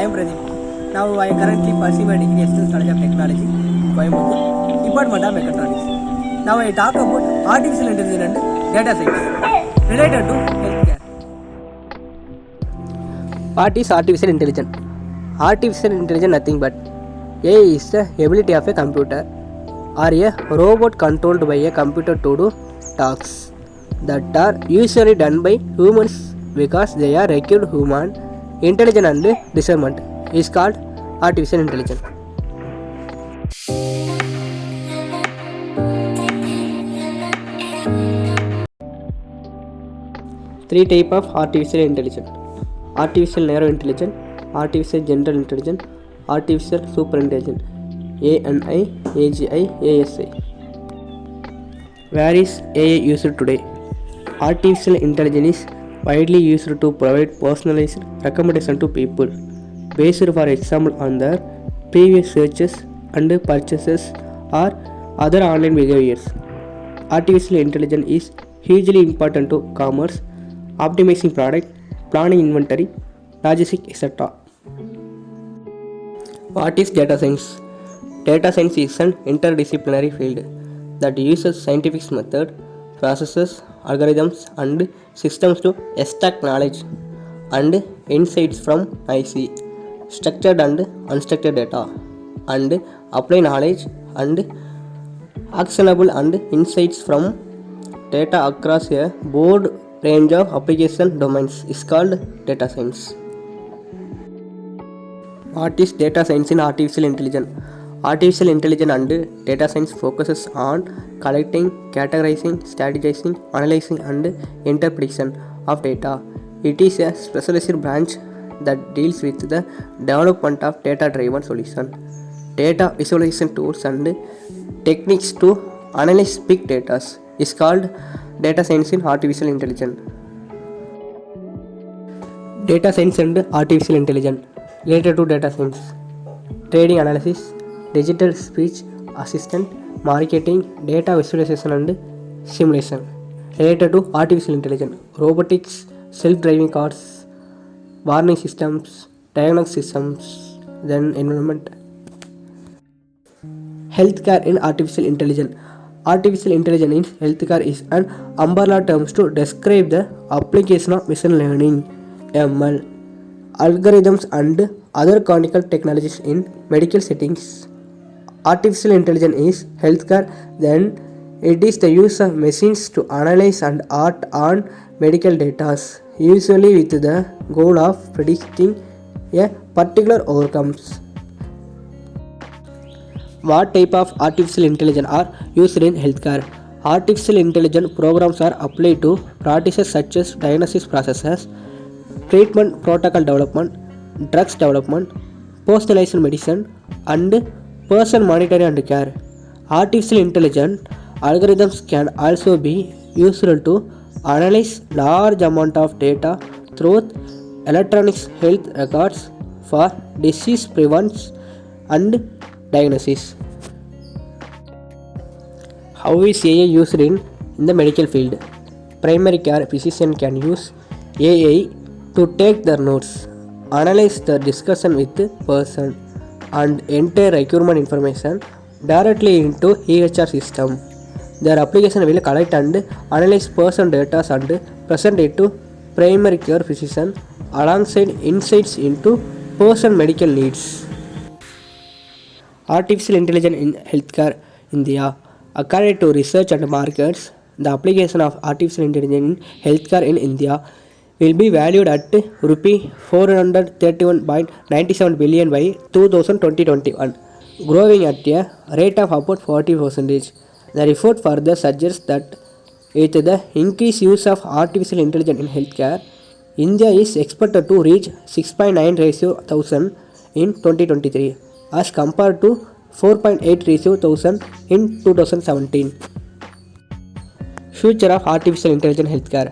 am Pradeep. Now I currently pursuing a degree in College of Technology, Coimbatore, Department of Mechatronics. Now I talk about artificial intelligence and data science related to healthcare. What is artificial intelligence? Artificial intelligence nothing but AI is the ability of a computer or a robot controlled by a computer to do tasks that are usually done by humans because they are required human intelligence and discernment is called artificial intelligence. Three types of artificial intelligence: artificial narrow intelligence, artificial general intelligence, artificial super intelligence. ANI, AGI, ASI. Where is AI used today? Artificial intelligence is widely used to provide personalized recommendation to people based, for example, on their previous searches and purchases or other online behaviors. Artificial intelligence is hugely important to commerce, optimizing product, planning inventory, logistics, etc. What is data science? Data science is an interdisciplinary field that uses scientific methods, processes, algorithms, and systems to extract knowledge and insights from noisy, structured and unstructured data, and apply knowledge and actionable and insights from data across a broad range of application domains is called data science. What is data science in artificial intelligence? Artificial intelligence and data science focuses on collecting, categorizing, strategizing, analyzing, and interpretation of data. It is a specialized branch that deals with the development of data-driven solutions, data visualization tools, and techniques to analyze big data is called data science in artificial intelligence. Data science and artificial intelligence related to data science: trading analysis, digital speech assistant, marketing, data visualization and simulation. Related to artificial intelligence: robotics, self-driving cars, warning systems, diagnostic systems, then environment. Healthcare in artificial intelligence. Artificial intelligence in healthcare is an umbrella term to describe the application of machine learning, ML, algorithms and other cognitive technologies in medical settings. Artificial intelligence is healthcare, then it is the use of machines to analyze and act on medical data, usually with the goal of predicting a particular outcomes. What type of artificial intelligence are used in healthcare? Artificial intelligence programs are applied to practices such as diagnosis processes, treatment protocol development, drugs development, personalized medicine, and person monitoring and care. Artificial intelligence algorithms can also be used to analyze large amount of data through electronic health records for disease prevention and diagnosis. How is AI used in the medical field? Primary care physician can use AI to take their notes, analyze the discussion with the person, and enter requirement information directly into EHR system. Their application will collect and analyze person data and present it to primary care physician alongside insights into person medical needs. Artificial intelligence in healthcare India. According to research and markets, the application of artificial intelligence in healthcare in India will be valued at rupee 431.97 billion by 2021, growing at a rate of about 40%. The report further suggests that with the increased use of artificial intelligence in healthcare, India is expected to reach 6.9 ratio 1000 in 2023 as compared to 4.8 ratio 1000 in 2017. Future of artificial intelligence healthcare.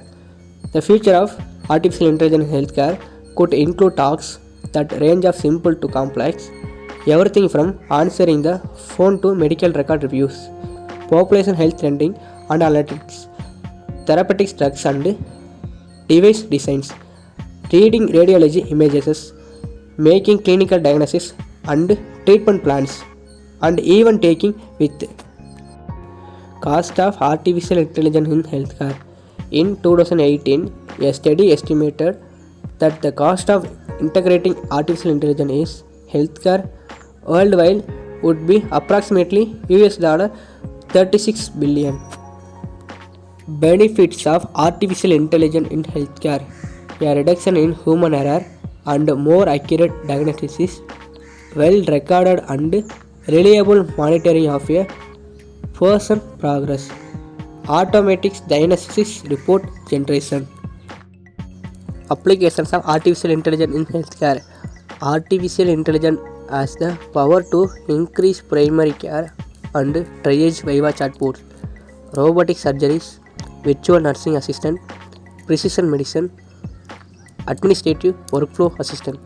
The future of artificial intelligence healthcare could include tasks that range of simple to complex, everything from answering the phone to medical record reviews, population health trending and analytics, therapeutics drugs and device designs, reading radiology images, making clinical diagnosis and treatment plans, and even taking with cost of artificial intelligence in healthcare. In 2018, a study estimated that the cost of integrating artificial intelligence in healthcare worldwide would be approximately $36 billion. Benefits of artificial intelligence in healthcare: a reduction in human error and more accurate diagnosis, well recorded and reliable monitoring of a person progress, automatic diagnosis report generation. Applications of artificial intelligence in healthcare. Artificial intelligence has the power to increase primary care and triage via chatbots, robotic surgeries, virtual nursing assistant, precision medicine, administrative workflow assistant.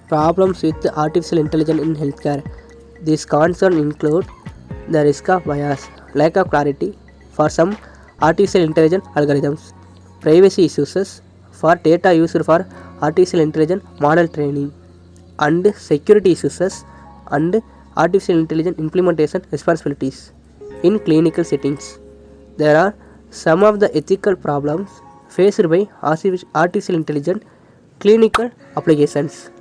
Problems with artificial intelligence in healthcare. These concerns include the risk of bias, lack of clarity for some artificial intelligence algorithms, privacy issues for data used for artificial intelligence model training, and security issues and artificial intelligence implementation responsibilities. In clinical settings, there are some of the ethical problems faced by artificial intelligence clinical applications.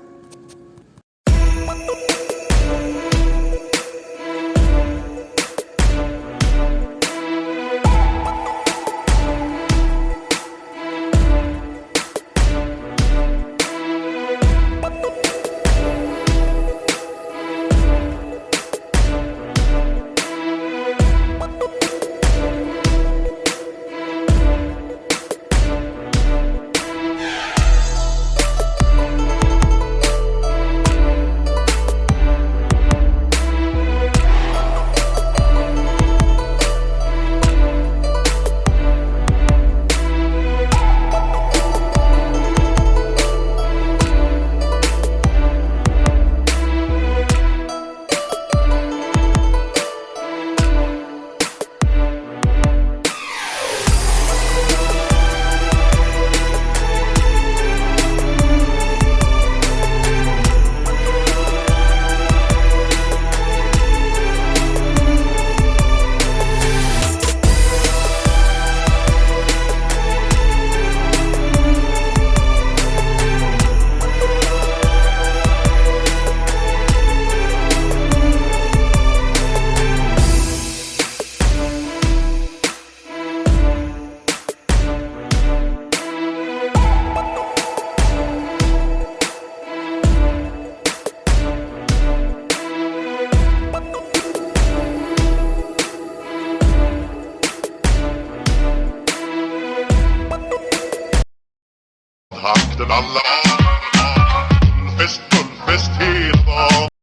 Hakten alla